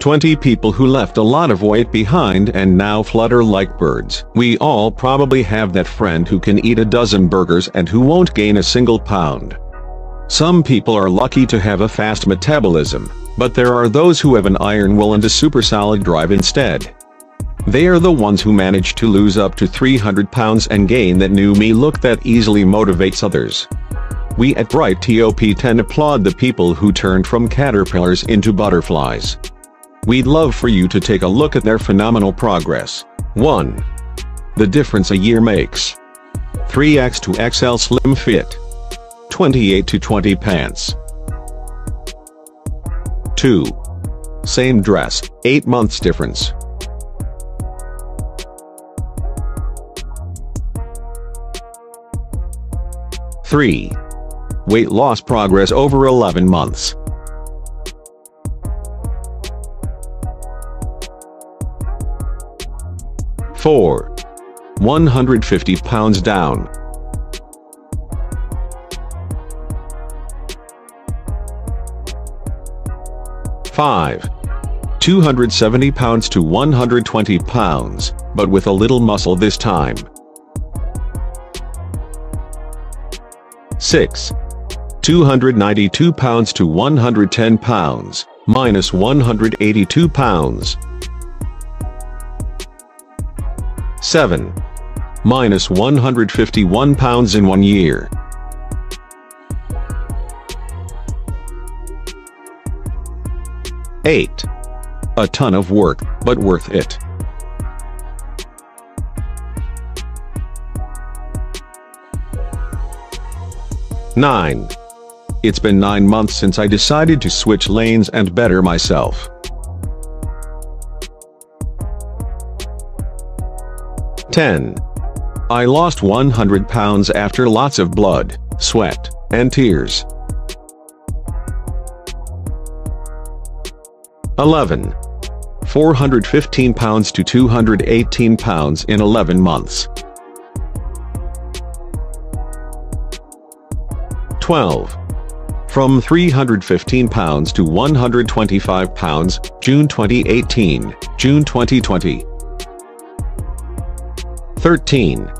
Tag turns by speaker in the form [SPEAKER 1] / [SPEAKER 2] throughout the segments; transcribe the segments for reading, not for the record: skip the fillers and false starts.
[SPEAKER 1] 20 people who left a lot of weight behind and now flutter like birds. We all probably have that friend who can eat a dozen burgers and who won't gain a single pound. Some people are lucky to have a fast metabolism, but there are those who have an iron will and a super solid drive instead. They are the ones who manage to lose up to 300 pounds and gain that new me look that easily motivates others. We at Bright Top 10 applaud the people who turned from caterpillars into butterflies. We'd love for you to take a look at their phenomenal progress. 1. The difference a year makes. 3X to XL slim fit. 28 to 20 pants. 2. Same dress, 8 months difference. 3. Weight loss progress over 11 months. 4. 150 pounds down. 5. 270 pounds to 120 pounds, but with a little muscle this time. 6. 292 pounds to 110 pounds, minus 182 pounds. 7. Minus 151 pounds in 1 year. 8. A ton of work, but worth it. 9. It's been 9 months since I decided to switch lanes and better myself. 10. I lost 100 pounds after lots of blood, sweat, and tears. 11. 415 pounds to 218 pounds in 11 months. 12. From 315 pounds to 125 pounds, June 2018, June 2020. 13.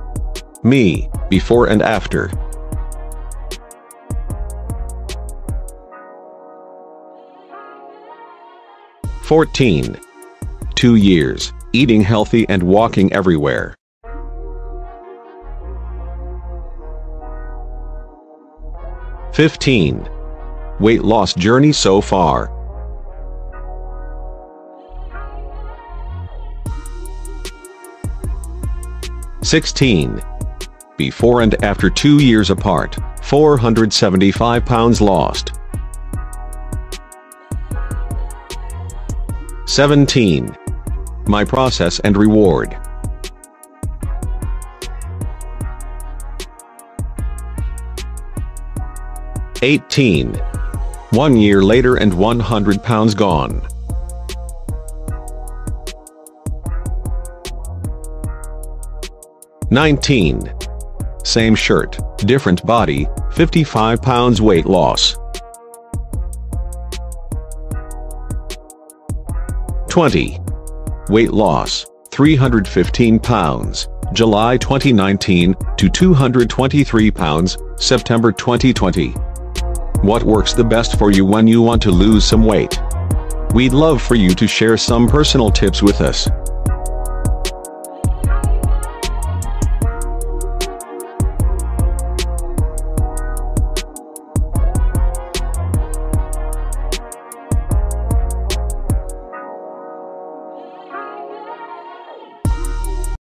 [SPEAKER 1] Me, before and after. 14. 2 years, eating healthy and walking everywhere. 15. Weight loss journey so far. 16. Before and after 2 years apart, 475 pounds lost. 17. My process and reward. 18. 1 year later and 100 pounds gone. 19. Same shirt, different body, 55 pounds weight loss. 20. Weight loss, 315 pounds, July 2019, to 223 pounds, September 2020. What works the best for you when you want to lose some weight? We'd love for you to share some personal tips with us.